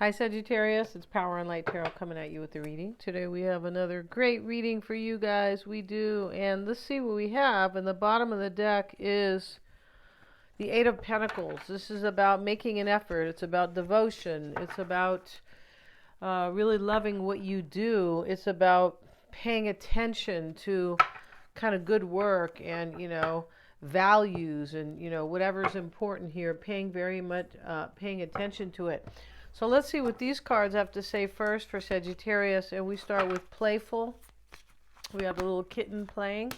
Hi Sagittarius, it's Power and Light Tarot coming at you with the reading. Today we have another great reading for you guys. We do, and let's see what we have. In the bottom of the deck is the Eight of Pentacles. This is about making an effort. It's about devotion. It's about really loving what you do. It's about paying attention to kind of good work and, values and, whatever's important here. Paying attention to it. So let's see what these cards have to say first for Sagittarius. And we start with playful. We have a little kitten playing.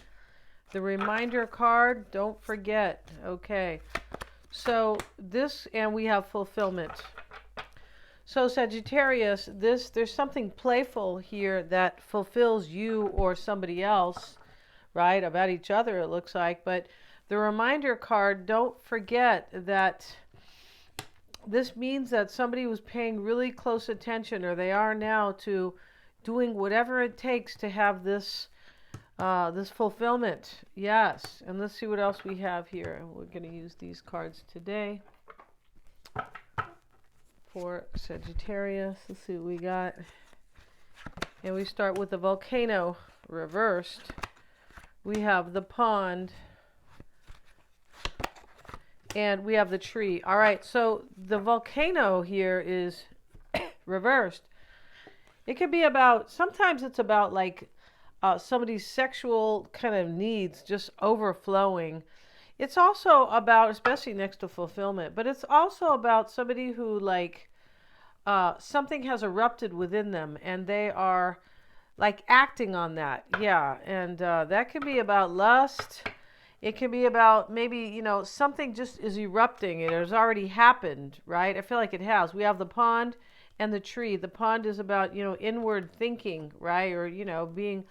The reminder card, don't forget. Okay. So this, and we have fulfillment. So Sagittarius, there's something playful here that fulfills you or somebody else, right? About each other, it looks like. But the reminder card, don't forget that this means that somebody was paying really close attention, or they are now, to doing whatever it takes to have this this fulfillment. Yes. And let's see what else we have here. We're going to use these cards today for Sagittarius. Let's see what we got. And we start with the volcano reversed. We have the pond. And we have the tree. All right, so the volcano here is reversed. It could be about, sometimes it's about like somebody's sexual kind of needs just overflowing. It's also about, especially next to fulfillment, but it's also about somebody who like something has erupted within them and they are like acting on that. Yeah, and that can be about lust. It can be about maybe, something just is erupting. It has already happened, right? I feel like it has. We have the pond and the tree. The pond is about, inward thinking, right? Or, being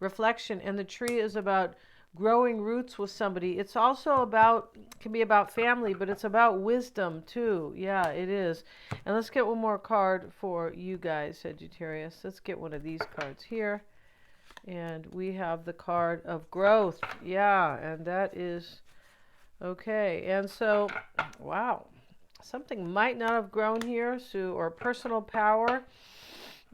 reflection. And the tree is about growing roots with somebody. It's also about, can be about family, but it's about wisdom too. Yeah, it is. And let's get one more card for you guys, Sagittarius. Let's get one of these cards here. And we have the card of growth. Yeah, and that is okay. And so, wow, something might not have grown here, or personal power.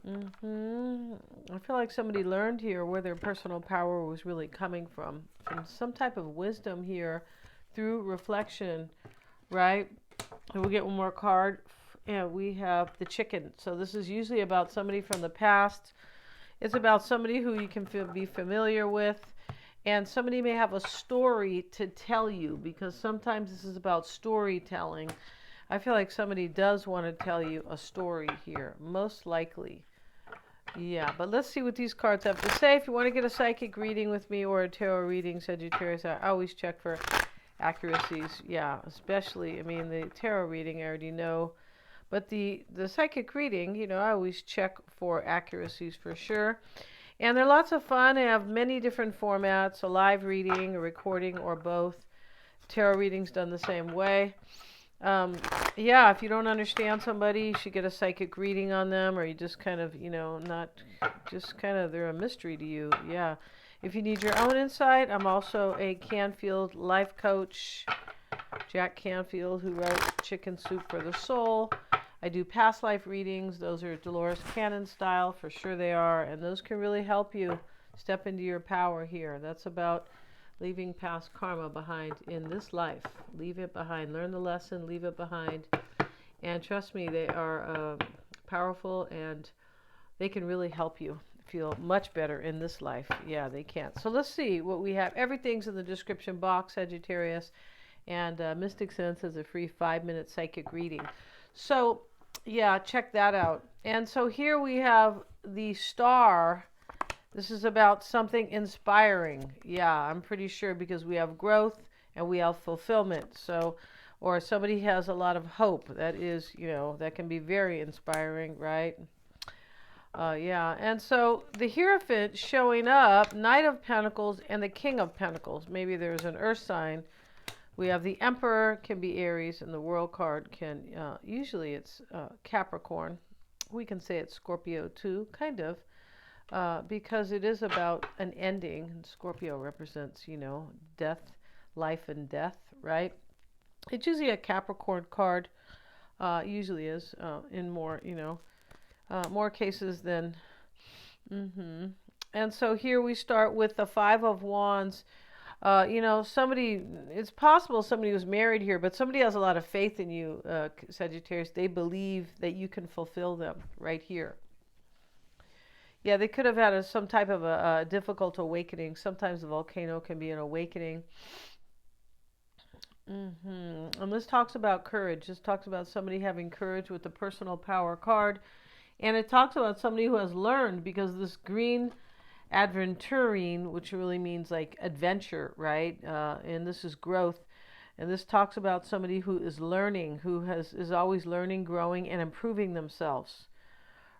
I feel like somebody learned here where their personal power was really coming from some type of wisdom here through reflection, right? And we'll get one more card. And we have the chicken. So this is usually about somebody from the past. It's about somebody who you can be familiar with, and somebody may have a story to tell you, because sometimes this is about storytelling. I feel like somebody does want to tell you a story here, most likely. Yeah, but let's see what these cards have to say. If you want to get a psychic reading with me or a tarot reading, Sagittarius, I always check for accuracies. Yeah, especially, the tarot reading I already know. But the psychic reading, I always check for accuracies for sure. And they're lots of fun. I have many different formats, a live reading, a recording, or both. Tarot readings done the same way. Yeah, if you don't understand somebody, you should get a psychic reading on them, or you just kind of, they're a mystery to you. Yeah. If you need your own insight, I'm also a Canfield life coach. Jack Canfield, who wrote Chicken Soup for the Soul. I do past life readings. Those are Dolores Cannon style, for sure they are. And those can really help you step into your power here. That's about leaving past karma behind in this life. Leave it behind. Learn the lesson, leave it behind. And trust me, they are powerful, and they can really help you feel much better in this life. Yeah, they can. So let's see what we have. Everything's in the description box, Sagittarius. And Mystic Sense is a free 5-minute psychic reading. So, yeah, check that out. And so here we have the star. This is about something inspiring. Yeah, I'm pretty sure, because we have growth and we have fulfillment. So, or somebody has a lot of hope. That is, that can be very inspiring, right? Yeah, and so the Hierophant showing up, Knight of Pentacles and the King of Pentacles. Maybe there's an earth sign. We have the Emperor, can be Aries, and the World card can, usually it's Capricorn. We can say it's Scorpio too, kind of, because it is about an ending. And Scorpio represents, death, life and death, right? It's usually a Capricorn card. Usually is in more, more cases than. And so here we start with the Five of Wands. Somebody, it's possible somebody was married here, but somebody has a lot of faith in you, Sagittarius. They believe that you can fulfill them right here. Yeah, they could have had some type of a difficult awakening. Sometimes the volcano can be an awakening. And this talks about courage. This talks about somebody having courage with the personal power card. And it talks about somebody who has learned, because this green adventurine, which really means like adventure, right? And this is growth. And this talks about somebody who is learning, who is always learning, growing, and improving themselves.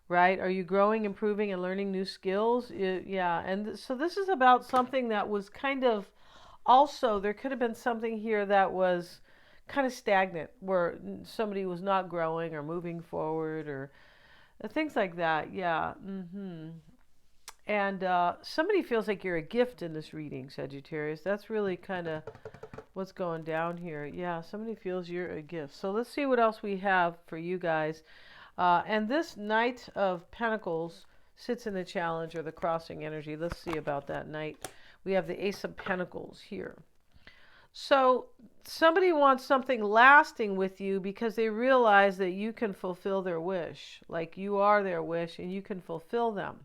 Right? Are you growing, improving, and learning new skills? Yeah. And so this is about something that was kind of, also, there could have been something here that was kind of stagnant, where somebody was not growing or moving forward or things like that. Yeah. And somebody feels like you're a gift in this reading, Sagittarius. That's really kind of what's going down here. Yeah, somebody feels you're a gift. So let's see what else we have for you guys. And this Knight of Pentacles sits in the challenge or the crossing energy. Let's see about that Knight. We have the Ace of Pentacles here. So somebody wants something lasting with you because they realize that you can fulfill their wish. Like you are their wish and you can fulfill them.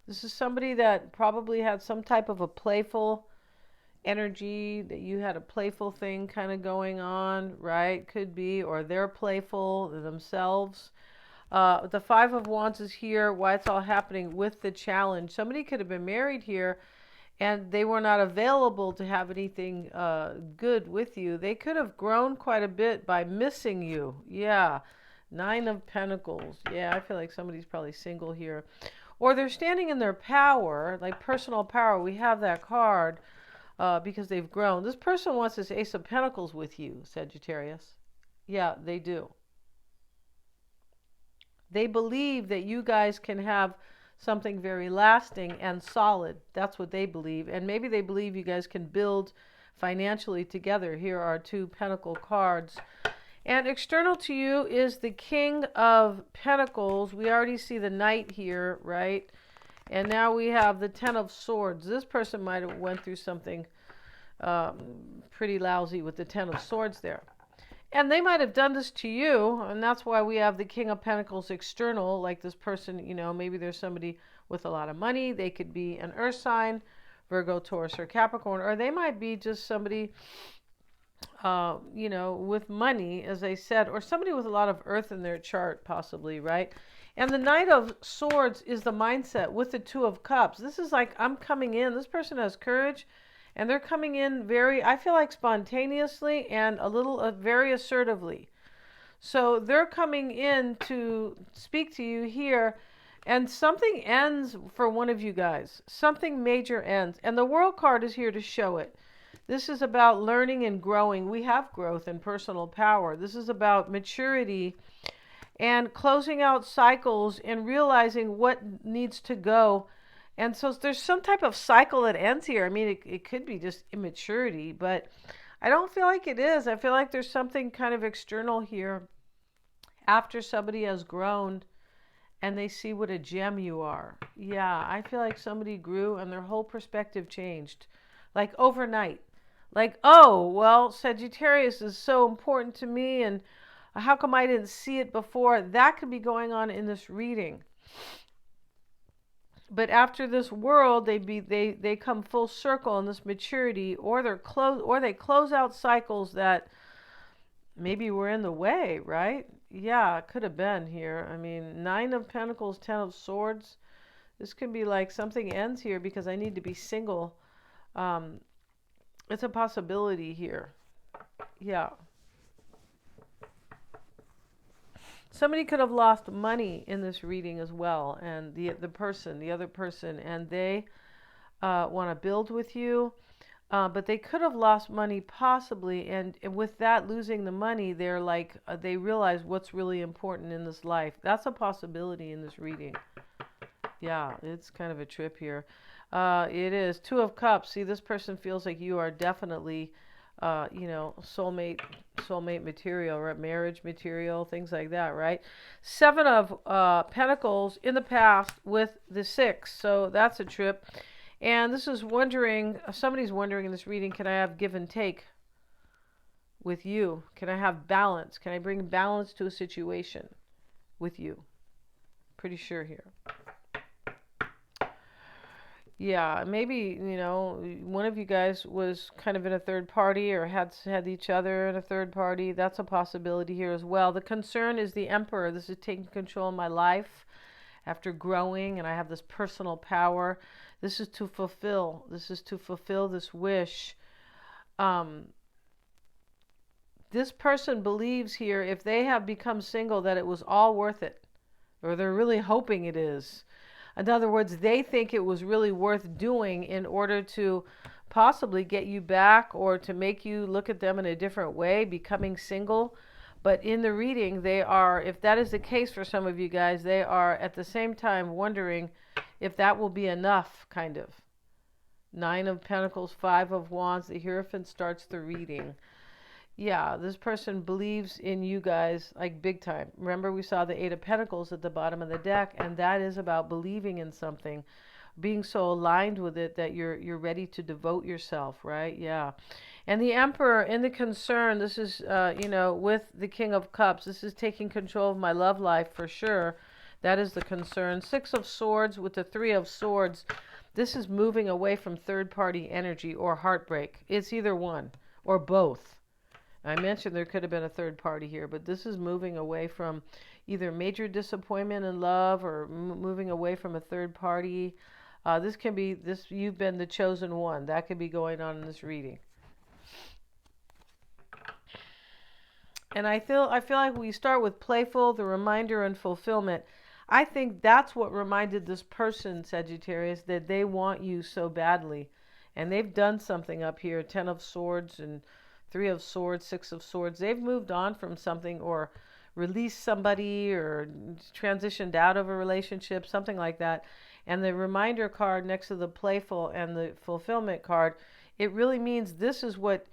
This is somebody that probably had some type of a playful energy, that you had a playful thing kind of going on, right? Could be, or they're playful themselves. The Five of Wands is here. Why it's all happening with the challenge. Somebody could have been married here and they were not available to have anything good with you. They could have grown quite a bit by missing you. Yeah. Nine of Pentacles. Yeah, I feel like somebody's probably single here. Or they're standing in their power, like personal power. We have that card because they've grown. This person wants this Ace of Pentacles with you, Sagittarius. Yeah, they do. They believe that you guys can have something very lasting and solid. That's what they believe. And maybe they believe you guys can build financially together. Here are two Pentacle cards. And external to you is the King of Pentacles. We already see the Knight here, right? And now we have the Ten of Swords. This person might have went through something pretty lousy with the Ten of Swords there. And they might have done this to you, and that's why we have the King of Pentacles external, like this person, maybe there's somebody with a lot of money. They could be an earth sign, Virgo, Taurus, or Capricorn, or they might be just somebody, with money, as I said, or somebody with a lot of earth in their chart, possibly, right? And the Knight of Swords is the mindset with the Two of Cups. This is like, I'm coming in. This person has courage. And they're coming in very, I feel like spontaneously and a little very assertively. So they're coming in to speak to you here, and something ends for one of you guys. Something major ends. And the World card is here to show it. This is about learning and growing. We have growth and personal power. This is about maturity and closing out cycles and realizing what needs to go. And so there's some type of cycle that ends here. I mean, it could be just immaturity, but I don't feel like it is. I feel like there's something kind of external here after somebody has grown and they see what a gem you are. Yeah, I feel like somebody grew and their whole perspective changed, like overnight. Like, oh, well, Sagittarius is so important to me, and how come I didn't see it before? That could be going on in this reading. But after this world, they come full circle in this maturity, or they close out cycles that maybe were in the way, right? Yeah, it could have been here. I mean, Nine of Pentacles, Ten of Swords. This could be like something ends here because I need to be single. It's a possibility here. Yeah. Somebody could have lost money in this reading as well, and the other person, and they want to build with you, but they could have lost money possibly, and with that losing the money, they're like they realize what's really important in this life. That's a possibility in this reading. Yeah, it's kind of a trip here. It is Two of Cups. See, this person feels like you are definitely soulmate material, right? Marriage material, things like that, right? Seven of Pentacles in the past with the six, so that's a trip. And this is somebody's wondering in this reading, can I have give and take with you? Can I have balance? Can I bring balance to a situation with you? Pretty sure here. Yeah, maybe, one of you guys was kind of in a third party or had each other in a third party. That's a possibility here as well. The concern is the Emperor. This is taking control of my life after growing, and I have this personal power. This is to fulfill. This is to fulfill this wish. This person believes here, if they have become single, that it was all worth it, or they're really hoping it is. In other words, they think it was really worth doing in order to possibly get you back or to make you look at them in a different way, becoming single. But in the reading, they are, if that is the case for some of you guys, they are at the same time wondering if that will be enough, kind of. Nine of Pentacles, Five of Wands, the Hierophant starts the reading. Yeah, this person believes in you guys like big time. Remember, we saw the Eight of Pentacles at the bottom of the deck, and that is about believing in something, being so aligned with it that you're ready to devote yourself, right? Yeah. And the Emperor in the concern, this is, with the King of Cups, this is taking control of my love life for sure. That is the concern. Six of Swords with the Three of Swords. This is moving away from third-party energy or heartbreak. It's either one or both. I mentioned there could have been a third party here, but this is moving away from either major disappointment in love or moving away from a third party. This can be you've been the chosen one. That could be going on in this reading. And I feel like we start with playful, the reminder, and fulfillment. I think that's what reminded this person, Sagittarius, that they want you so badly. And they've done something up here, Ten of Swords and Three of Swords, Six of Swords. They've moved on from something or released somebody or transitioned out of a relationship, something like that. And the reminder card next to the playful and the fulfillment card, it really means this is what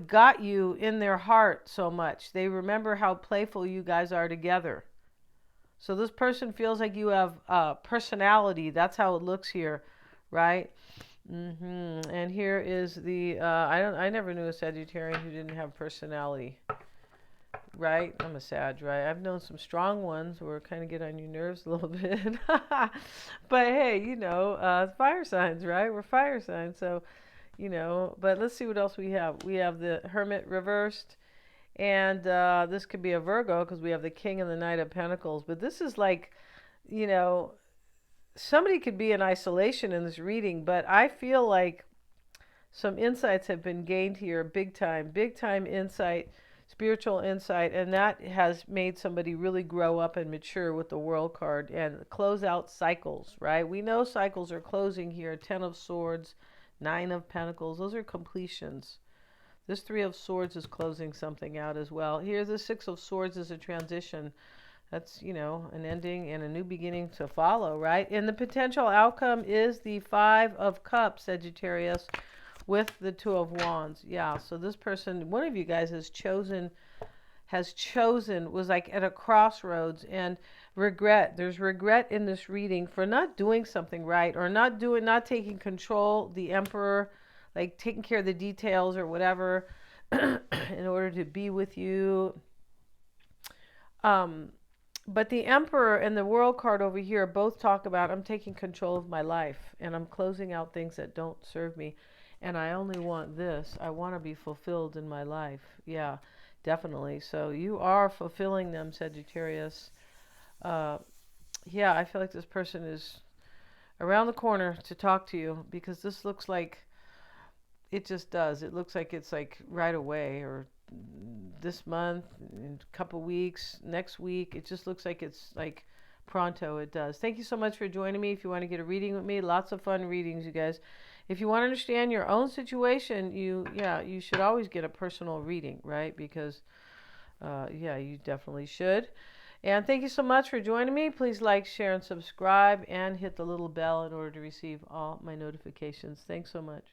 got you in their heart so much. They remember how playful you guys are together. So this person feels like you have personality. That's how it looks here, right? And here is the I never knew a Sagittarian who didn't have personality, right? I'm a Sag, right? I've known some strong ones who kind of get on your nerves a little bit. But hey, fire signs, right? We're fire signs, so but let's see what else we have. We have the Hermit reversed, and this could be a Virgo because we have the King and the Knight of Pentacles. But this is like, somebody could be in isolation in this reading, but I feel like some insights have been gained here, big time insight, spiritual insight, and that has made somebody really grow up and mature with the World card and close out cycles, right? We know cycles are closing here. Ten of Swords, Nine of Pentacles, those are completions. This Three of Swords is closing something out as well. Here, the Six of Swords is a transition. That's, an ending and a new beginning to follow, right? And the potential outcome is the Five of Cups, Sagittarius, with the Two of Wands. Yeah, so this person, one of you guys was like at a crossroads and regret. There's regret in this reading for not doing something right or not taking control, the Emperor, like taking care of the details or whatever in order to be with you. But the Emperor and the World card over here both talk about, I'm taking control of my life and I'm closing out things that don't serve me. And I only want this. I want to be fulfilled in my life. Yeah, definitely. So you are fulfilling them, Sagittarius. Yeah, I feel like this person is around the corner to talk to you because this looks like, it just does. It looks like it's like right away or this month, in a couple weeks, next week. It just looks like it's like pronto. It does. Thank you so much for joining me. If you want to get a reading with me, lots of fun readings, you guys. If you want to understand your own situation, you should always get a personal reading, right? Because you definitely should. And thank you so much for joining me. Please like, share, and subscribe, and hit the little bell in order to receive all my notifications. Thanks so much.